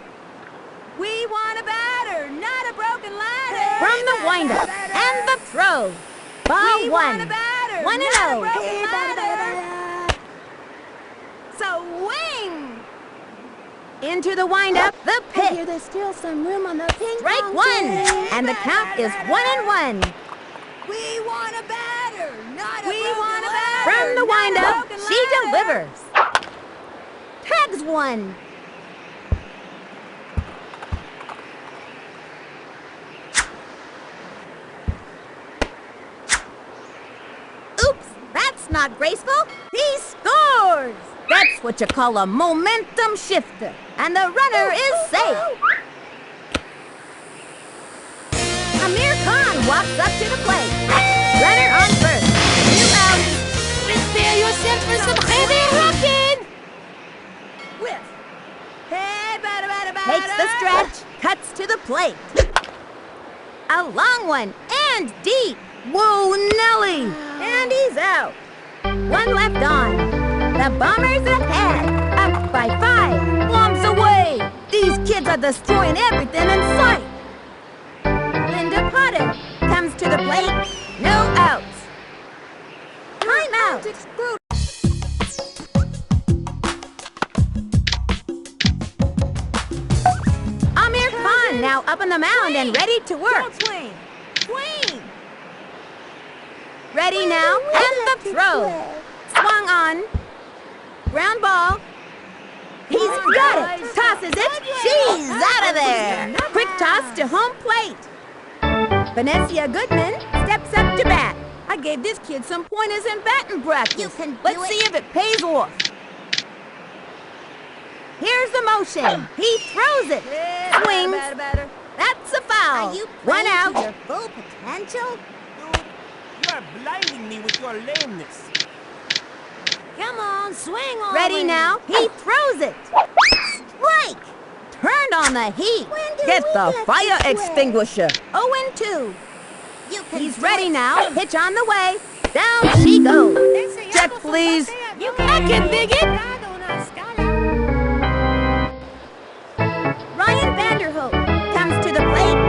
We want a batter, not a broken ladder. From the windup and the throw. Ball We 1. want a batter, 1-0. not a broken ladder. Swing. Into the windup, the I hear pitch. there's still some room on the ping Strike pong 1. table. And the count is 1-1. We want a batter, not a We broken want a ladder. From the not a windup, broken she ladder. delivers. Tags 1. Oops, that's not graceful. He scores. That's what you call a momentum shifter. And the runner is safe. Amir Khan walks up to the plate. Runner on first. 2 outs. some heavy rocking. Whiff. Hey, batter, batter, batter. Takes the stretch, cuts to the plate. A long one and deep. Whoa, Nelly! And he's out. One left on. The Bombers ahead. Up by 5. Bombs away. These kids are destroying everything in sight. Linda Potter comes to the plate. No outs. Time out. Amir Khan now up on the mound and ready to work. Don't swing. Swing. Ready now, and the throw. Swung on. Ground ball. He's got it. Tosses it. She's out of there. Quick toss to home plate. Vanessa Goodman steps up to bat. I gave this kid some pointers in batting practice. Let's see if it pays off. Here's the motion. He throws it. Swings. Batter, batter. That's a foul. Are you One playing to out. your full potential? Dude, you are blinding me with your lameness. Come on, swing on. Ready now. He throws it. Strike. Turned on the heat. Get the fire extinguisher. 0-2. He's ready now. Pitch on the way. Down she goes. Check, please. I can dig it. Ryan Vanderhoek comes to the plate.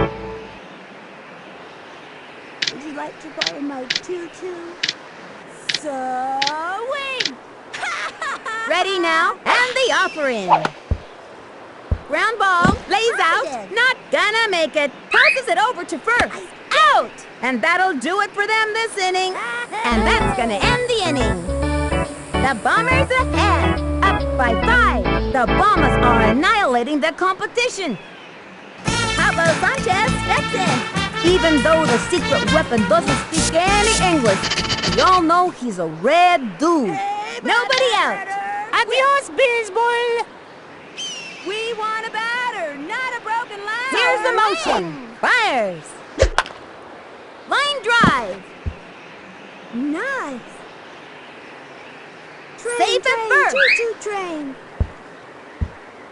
Would you like to borrow my tutu? Swing. Ready now. And the offering. Ground ball. Lays out. Not gonna make it. Tosses it over to first. Out. And that'll do it for them this inning. And that's gonna end the inning. The Bombers ahead. Up by 5. The Bombers are annihilating the competition. Pablo Sanchez steps in. Even though the secret weapon doesn't speak any English, we all know he's a red dude. Nobody out. Adios, baseball. We want a batter, not a broken line. Here's the motion. Fires. Line drive. Nice. Train, Safe at first. Choo-choo train.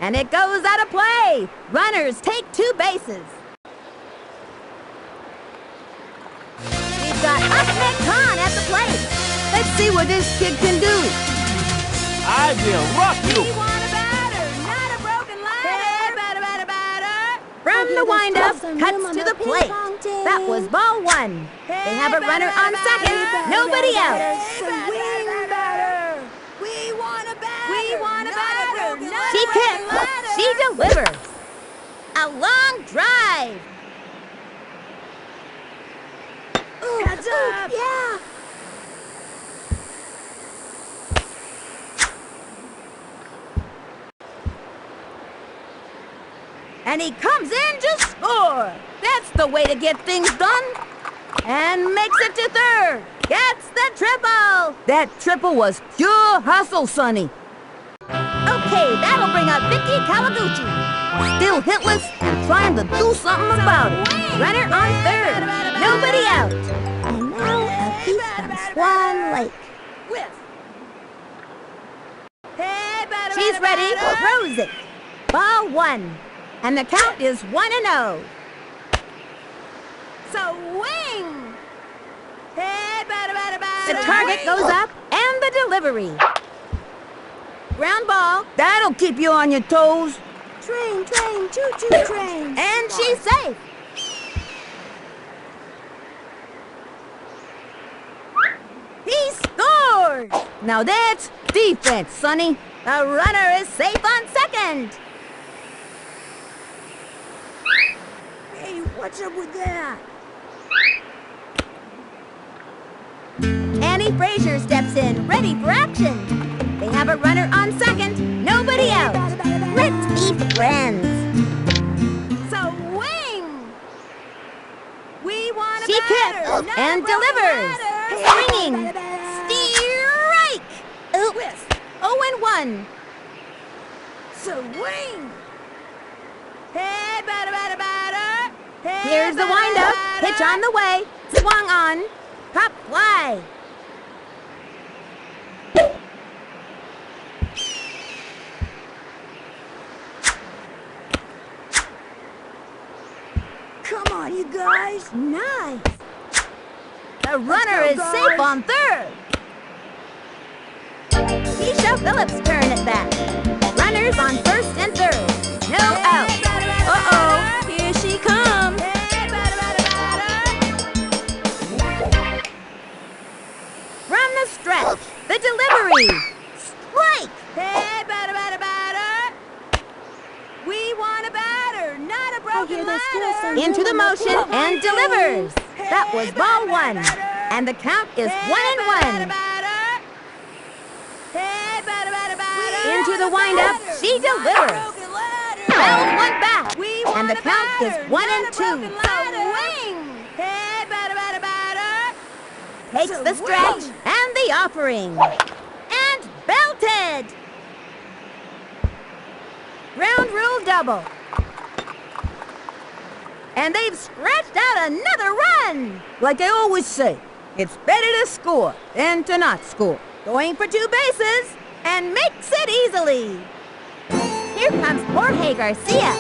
And it goes out of play. Runners take 2 bases. We've got Ahmed Khan at the plate. Let's see what this kid can do. I will rock We you. want a batter, not a broken line. Hey, batter, batter, batter. From the windup, cuts to the plate. That was ball 1. They have a runner on second. Nobody out. Swing batter. We want a batter. We want a batter. She kicks. She delivers. A long drive. Heads up. Yeah. And he comes in to score. That's the way to get things done. And makes it to third. Gets the triple. That triple was pure hustle, Sonny. Okay, that'll bring up Vicky Kawaguchi. Still hitless and trying to do something about it. Runner on third. Nobody out. And now a piece from Swan Lake. Whiff. Hey, batter, She's batter, ready. batter. Throws it. Ball 1. And the count is 1-0. Swing. Hey, batter, batter, batter. The target goes up and the delivery. Ground ball. That'll keep you on your toes. Train, train, choo-choo train. And she's safe. He scores. Now that's defense, Sonny. The runner is safe on second. Hey, what's up with that? Annie Frazier steps in, ready for action. They have a runner on second. Nobody out. Let's be friends. Swing. We want a She batter, kicks not and a broken delivers. ladder. Swinging. Strike. Oops. 0-1. Swing. Hey, batter, batter, batter. Hey, Here's the batter, windup. batter. Pitch on the way. Swung on. Pop fly. on, you guys. Nice. The runner is safe on third. Keisha Phillips' turn at bat. Runners on first and third. No out. Uh-oh, here she comes. From the stretch, the delivery. Strike! Hey, batter, batter, batter. We want a batter, not a broken ladder. Into the motion and delivers. That was ball one. And the count is 1-1. Into the windup, she delivers. Held one back. And the count is 1-2. Takes the stretch and the offering. And belted. Ground rule double. And they've scratched out another run. Like I always say, it's better to score than to not score. Going for two bases and makes it easily. Here comes Jorge Garcia.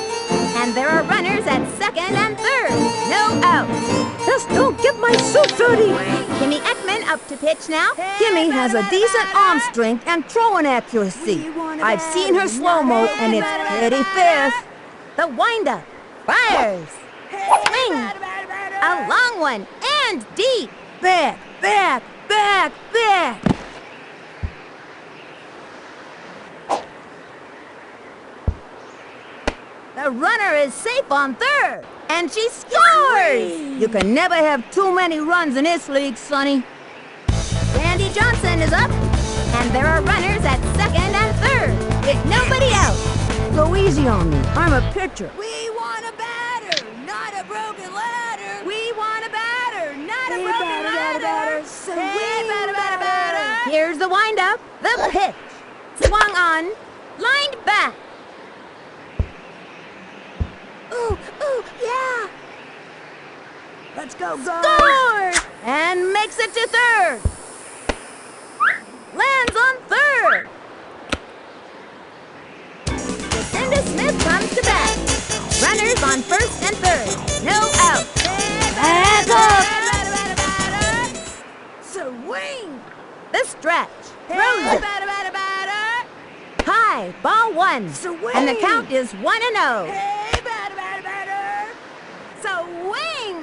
And there are runners at second and third. No outs. Just don't get my suit dirty. Kimmy Ekman up to pitch now. Kimmy has a decent arm strength and throwing accuracy. I've seen her slow-mo and it's pretty fast. The windup. Fires. Swing. A long one and deep. Back, back, back, back. The runner is safe on third, and she scores! You can never have too many runs in this league, Sonny. Randy Johnson is up, and there are runners at second and third, with nobody out. Go easy on me. I'm a pitcher. We want a batter, not a broken ladder. We want a batter, not a broken ladder. So hey, batter, batter, batter. Here's the windup, the pitch. Swung on, lined back. Ooh, ooh, yeah. Let's go, go. Scores! And makes it to third. Lands on third. Lucinda Smith comes to bat. Runners on first and third. No out. Back up. Swing. The stretch. Throws it. High. Ball one. Swing. And the count is 1-0. Hey, batter, batter, batter. Swing.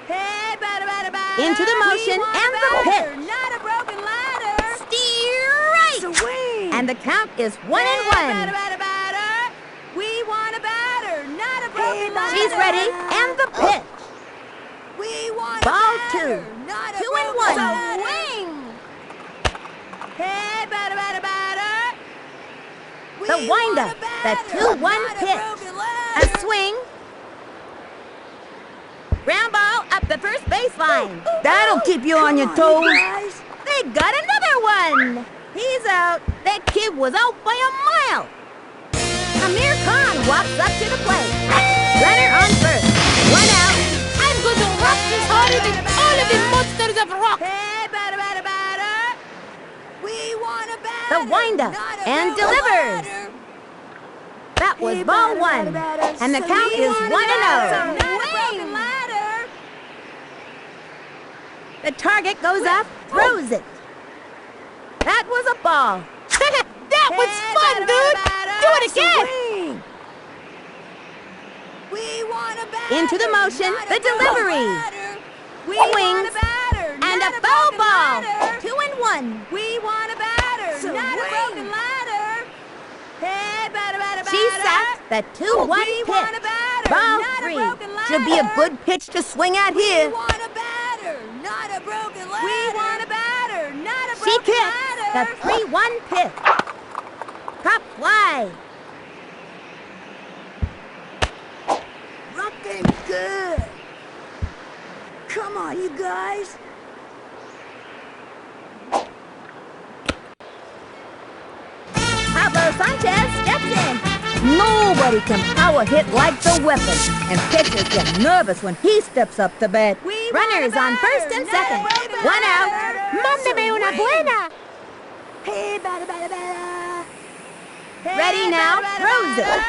Hey, batter, batter, batter. Into the motion and the pitch. Not a broken ladder. Steer right. Swing. And the count is 1-1. Batter, batter, batter. We want a batter, not a broken ladder. She's ready, and the pitch. We want Ball a batter, two. not a 2-1. Swing. Hey, batter, batter, batter. The windup, the 2-1 pitch. A swing. Ground ball up the first baseline. That'll keep you on your toes. They got another one. He's out. That kid was out by a mile. Amir Khan walks up to the plate. Runner on first. One out. I'm going to rock this harder than all of the monsters of rock. Hey, batter, batter, batter. We want a batter. The windup and delivers. That was ball one. And the count is 1-0. The target goes up, throws it. That was a ball. That was fun, dude. Do it again. Into the motion, the delivery. Swings, and a foul ball. 2-1. We want a batter, not a broken ladder. Hey, batter, batter, batter. She sacked the 2-1 pitch. Ball three. Should be a good pitch to swing at here. We want a batter, not a broken ladder. We want a batter, not a She broken kicked the ladder. 3-1 pitch. Pop fly. Rockin' good. Come on, you guys. Pablo Sanchez steps in. Nobody can power hit like the weapon, and pitchers get nervous when he steps up to bat. Runners on first and second. One out. Mándame una buena. Hey, batter, batter, batter. Ready now, throws it.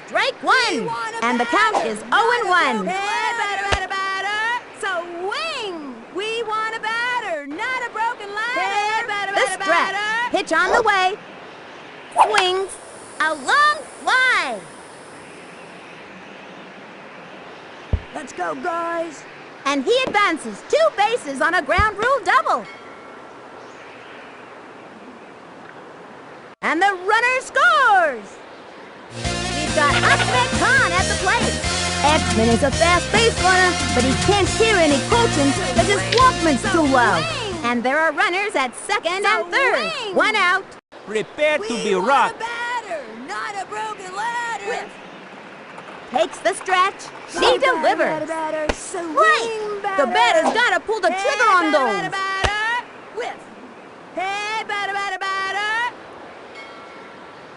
Strike one. And the count is 0-1. Hey, batter. Swing. We want a batter, not a broken ladder. Hey, The stretch. Pitch on the way. Swings. A long fly. Let's go, guys. And he advances 2 bases on a ground rule double. And the runner scores! We've got Ahmed Khan at the plate. X-Men is a fast base runner, but he can't hear any coaching because his Walkman's too loud. And there are runners at second and third. 1 out. Prepare to be rocked. Batter, not a broken ladder. Takes the stretch. She delivers. Right! The batter's got to pull the trigger on those. Hey, batter.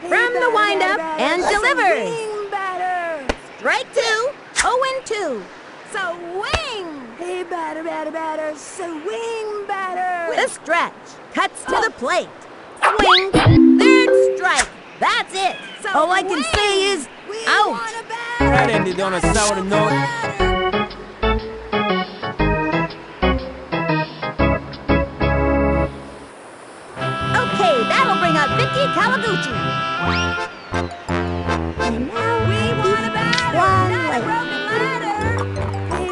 From the windup and delivers. Batter. Strike 2. 0-2. Swing. Hey, batter. Swing, batter. The stretch. Cuts to the plate. Swing. 3rd strike. That's it. All I can say is out. That ended on a sour note. Okay, that'll bring up Vicky Kawaguchi. And now we want a batter, not a broken ladder. Hey,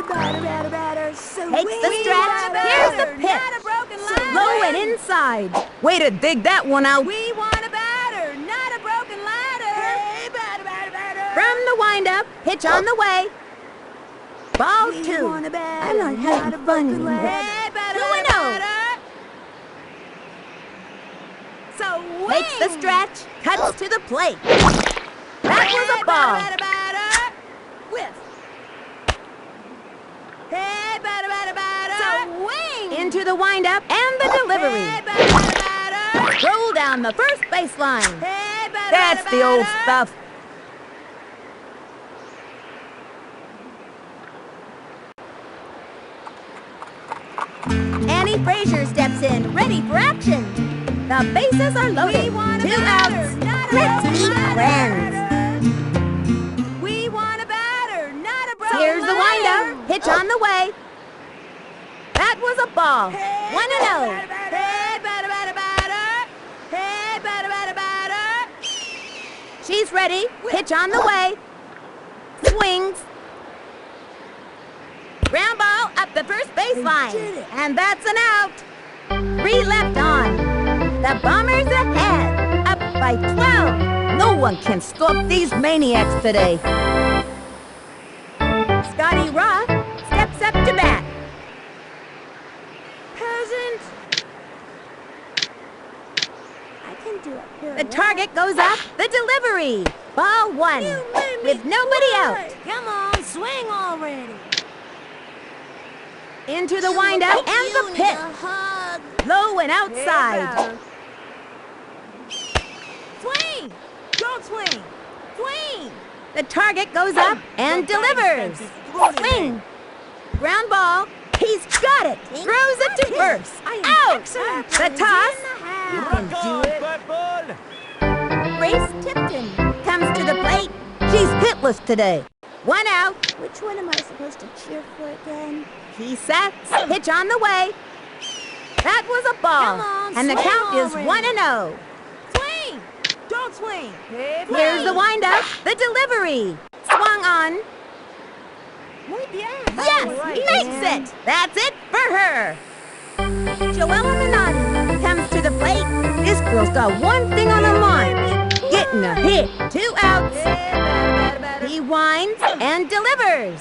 batter. Takes the stretch. Here's the pitch. Not a broken ladder. Low and inside. Way to dig that one out. We want a batter, not a broken ladder. Hey, batter. From the windup, pitch on the way. Ball 2. I'm not having fun anymore. Hey, batter. 2-0. Takes the stretch, cuts to the plate. That was a ball. Hey, batter. Swing. Into the windup and the delivery. Hey, batter. Roll down the first baseline. Hey, batter. That's the old stuff. Annie Frazier steps in, ready for action. The bases are loaded. 2 outs. Let's meet friends. We want a batter, not a broken Here's the ladder. windup. Pitch on the way. That was a ball. 1-0. Hey, batter. She's ready. Pitch on the way. Swings. Ground ball up the first baseline. And that's an out. 3 left on. The Bombers ahead. Up by 12. No one can stop these maniacs today. Scotty Roth steps up to bat. Peasant. I can do it here. The target goes up. The delivery. Ball 1. With nobody out. Come on, swing already. Into the windup and the pitch. Hug. Low and outside. Swing. Don't swing. Swing. The target goes up and delivers. Swing. Ground ball. He's got it. Throws it to first. Out. The toss. You can do it. Bad ball. Grace Tipton comes to the plate. She's hitless today. 1 out. Which one am I supposed to cheer for again? He sets. Pitch on the way. That was a ball. Come on, and the swing count is already. 1-0. Swing. Don't swing. Here's the windup. The delivery. Swung on. Muy bien. Yes, makes it. That's it for her. Joella Minotti comes to the plate. This girl's got one thing on her mind. Getting a hit. 2 outs. He winds and delivers.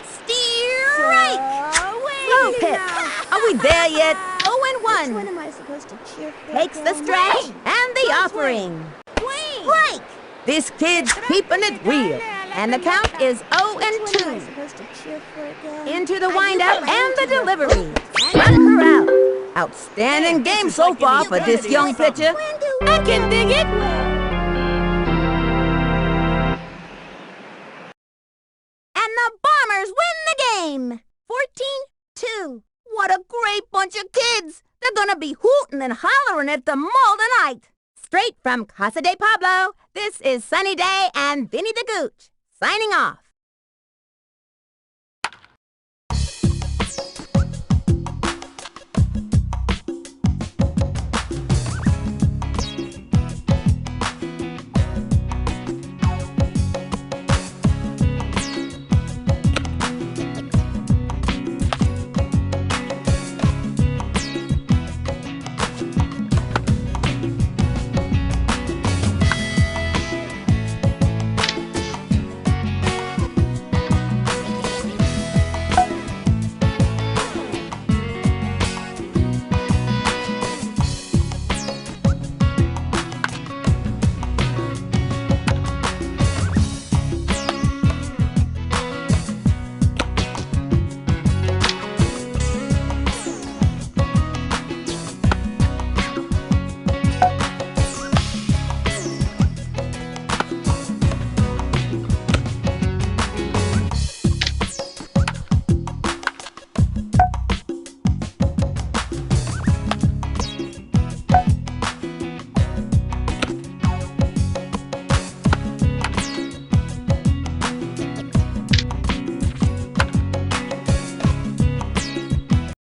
Steer right. Slow pitch. Are we there yet? 0-1. Am I supposed to cheer for? Takes the stretch and the offering. Strike. This kid's keeping it real. And the count is 0-2. Supposed to cheer for again? Into the windup and the delivery. Struck her out. Outstanding game so far for this young pitcher. I can dig it. And the Bombers win the game. 14-2. What a great bunch of kids. They're gonna be hooting and hollering at the mall tonight. Straight from Casa de Pablo, this is Sunny Day and Vinny the Gooch, signing off.